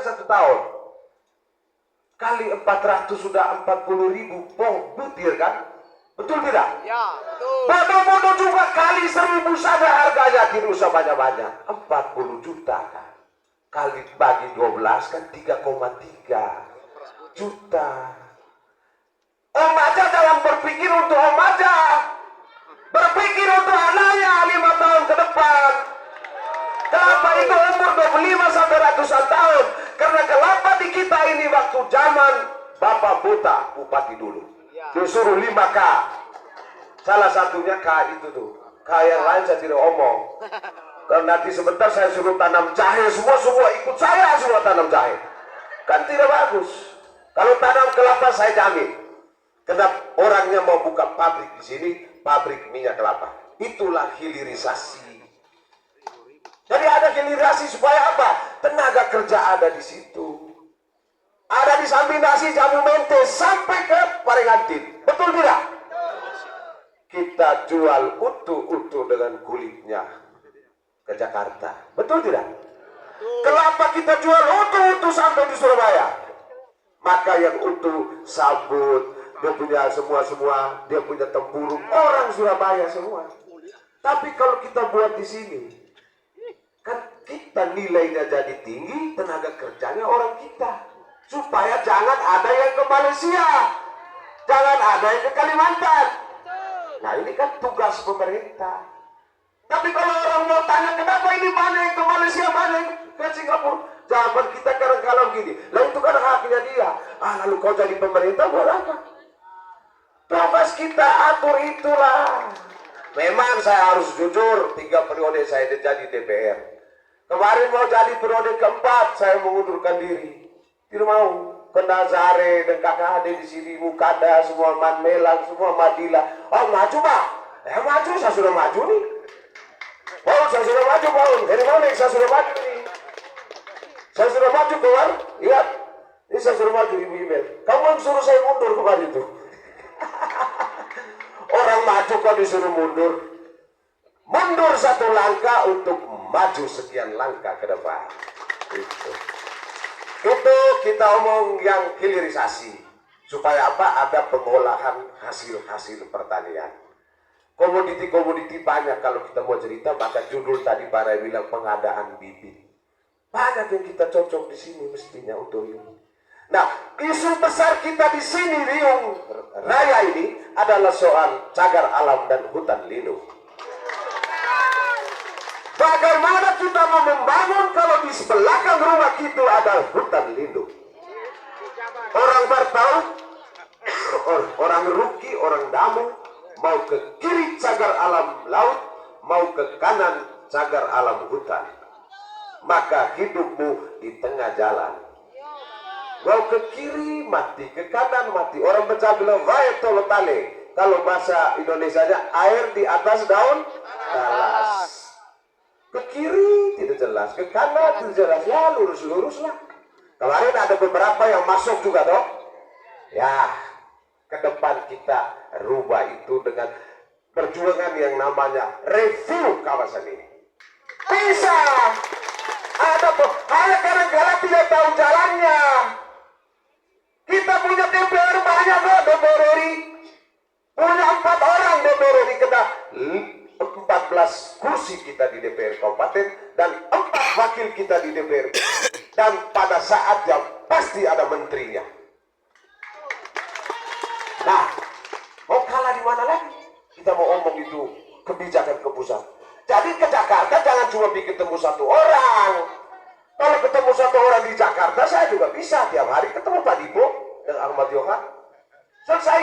1 tahun kali 400 sudah 40.000 pohon butir kan? Betul tidak? Ya, betul. Bodoh-bodoh juga kali 1000 saja harganya, tidak usah banyak-banyak. 40 juta kan? Kali bagi 12 kan 3,3 juta. Om aja jangan berpikir untuk om aja, berpikir untuk anaknya 5 tahun ke depan. Kelapa itu umur 25 sampai ratusan tahun. Karena kelapa di kita ini waktu zaman Bapak Buta, bupati dulu, disuruh 5K. Salah satunya K itu tuh. K yang lain saya tidak omong. Karena nanti sebentar saya suruh tanam jahe, semua ikut saya semua tanam jahe. Kan tidak bagus. Kalau tanam kelapa saya jamin. Karena orangnya mau buka pabrik di sini, pabrik minyak kelapa. Itulah hilirisasi. Jadi ada hilirisasi supaya apa? Tenaga kerja ada di situ. Ada di samping nasi jamu mente sampai ke Paringantin. Betul tidak? Kita jual utuh-utuh dengan kulitnya ke Jakarta. Betul tidak? Kelapa kita jual utuh-utuh sampai di Surabaya. Maka yang utuh sabut, dia punya semua, dia punya tempurung, orang Surabaya semua. Tapi kalau kita buat di sini, kan kita nilainya jadi tinggi, tenaga kerjanya orang kita. Supaya jangan ada yang ke Malaysia, jangan ada yang ke Kalimantan. Nah ini kan tugas pemerintah. Tapi kalau orang mau tanya kenapa ini banyak yang ke Malaysia, banyak yang ke Singapura, jawaban kita kadang-kadang gini, lah itu kan haknya dia. Lalu kau jadi pemerintah buat apa? Tugas kita atur itulah. Memang saya harus jujur, 3 periode saya jadi DPR. Kemarin mau jadi periode keempat, saya mengundurkan diri. Tidak mau. Kena Zare dan kakak adik di sini, Mukada, semua Man Melang, semua Madila. Oh maju pak? Maju, saya sudah maju nih. Paul, saya sudah maju Paul. Dari mana saya sudah maju nih? Saya sudah maju keluar. Lihat, ini saya sudah maju ibu email. Kamu yang suruh saya mundur kemarin itu. Orang maju kok disuruh mundur. Mundur 1 langkah untuk maju sekian langkah ke depan. Itu kita omong yang hilirisasi. Supaya apa? Ada pengolahan hasil-hasil pertanian. Komoditi-komoditi banyak kalau kita mau cerita. Maka judul tadi para bilang pengadaan bibit. Banyak yang kita cocok di sini mestinya untuk ini. Nah, isu besar kita di sini Riung Raya ini adalah soal cagar alam dan hutan lindung. Bagaimana kita mau membangun kalau di belakang rumah kita ada hutan lindung? Orang Bartau, orang Ruki, orang Damu, mau ke kiri cagar alam laut, mau ke kanan cagar alam hutan. Maka hidupmu di tengah jalan. Mau ke kiri mati, ke kanan mati. Orang Becah bilang vae tolotale. Kalau bahasa Indonesianya air di atas daun talas. Ke kiri tidak jelas, ke kanan tidak jelas, ya lurus-lurus lah. Kemarin ada beberapa yang masuk juga toh. Ya, ke depan kita rubah itu dengan perjuangan yang namanya review kawasan ini. Bisa. Ada hanya kadang-kadang tidak tahu jalannya. Kita punya DPR banyak kok, DPR RI. Punya 4 orang DPR RI, kena 14 kursi kita di DPR Kabupaten dan 4 wakil kita di DPR. Dan pada saatnya pasti ada menterinya. Nah, mau kalah di mana lagi? Kita mau omong itu kebijakan ke pusat. Jadi ke Jakarta jangan cuma ketemu 1 orang. Kalau ketemu 1 orang di Jakarta, saya juga bisa tiap hari ketemu Pak Dipo dan Ahmad Yohan. Selesai.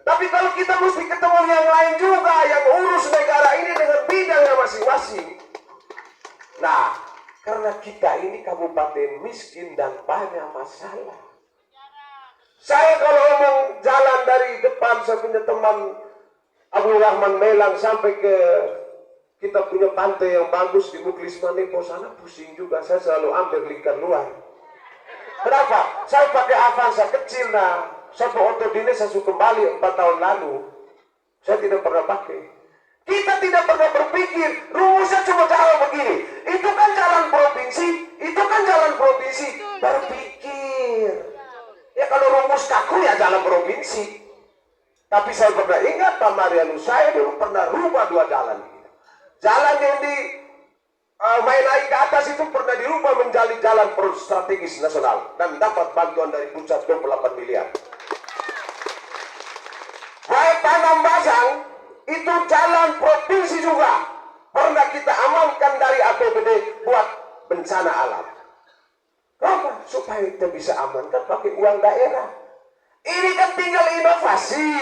Tapi kalau kita mesti ketemu yang lain juga, yang urus negara ini dengan bidangnya masing-masing. Nah, karena kita ini kabupaten miskin dan banyak masalah. Saya kalau ngomong jalan dari depan, saya punya teman Abdul Rahman Melang sampai ke kita punya pantai yang bagus di Muklis Manepo sana, pusing juga. Saya selalu ambil lingkar luar. Kenapa? Saya pakai Avanza kecil nah. Satu otot ini saya sudah kembali 4 tahun lalu. Saya tidak pernah pakai. Kita tidak pernah berpikir rumusnya cuma jalan begini. Itu kan jalan provinsi, itu kan jalan provinsi. Berpikir. Ya kalau rumus kaku ya jalan provinsi. Tapi saya pernah ingat Pak Marianus, saya dulu pernah rubah 2 jalan. Jalan yang di main naik ke atas itu pernah dirubah menjadi jalan strategis nasional dan dapat bantuan dari pusat 28 miliar. Baik Tanam Basang itu jalan provinsi juga pernah kita amankan dari APBD buat bencana alam. Kenapa? Supaya kita bisa amankan pakai uang daerah. Ini kan tinggal inovasi,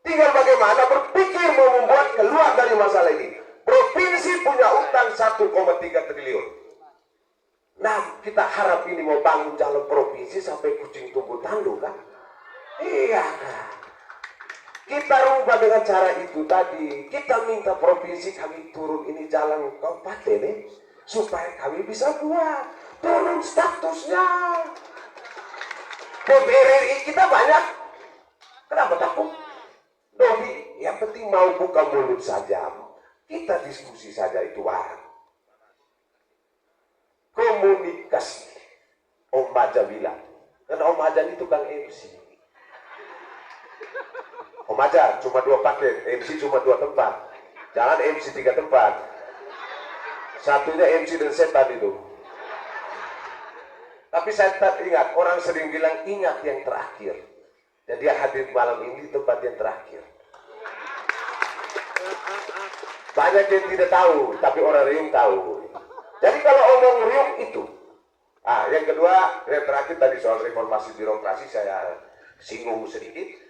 tinggal bagaimana berpikir mau membuat keluar dari masalah ini. Provinsi punya utang 1,3 triliun. Nah, kita harap ini mau bangun jalan provinsi sampai kucing tumbuh tanduk kan? Iya kan? Kita rubah dengan cara itu tadi. Kita minta provinsi kami turun ini jalan kabupaten nih, supaya kami bisa buat turun statusnya. BRI kita banyak. Kenapa takut? Dobi, yang penting mau buka mulut saja. Kita diskusi saja itu barang. Komunikasi. Om Maja bilang. Karena Om Maja itu tukang MC. Om Maja cuma 2 paket, MC cuma 2 tempat. Jangan MC 3 tempat. Satunya MC dan setan itu. Tapi saya tak ingat, orang sering bilang ingat yang terakhir. Dan dia hadir malam ini di tempat yang terakhir. Banyak yang tidak tahu, tapi orang Riung tahu. Jadi kalau omong Riung itu. Yang kedua, yang terakhir tadi soal reformasi birokrasi saya singgung sedikit.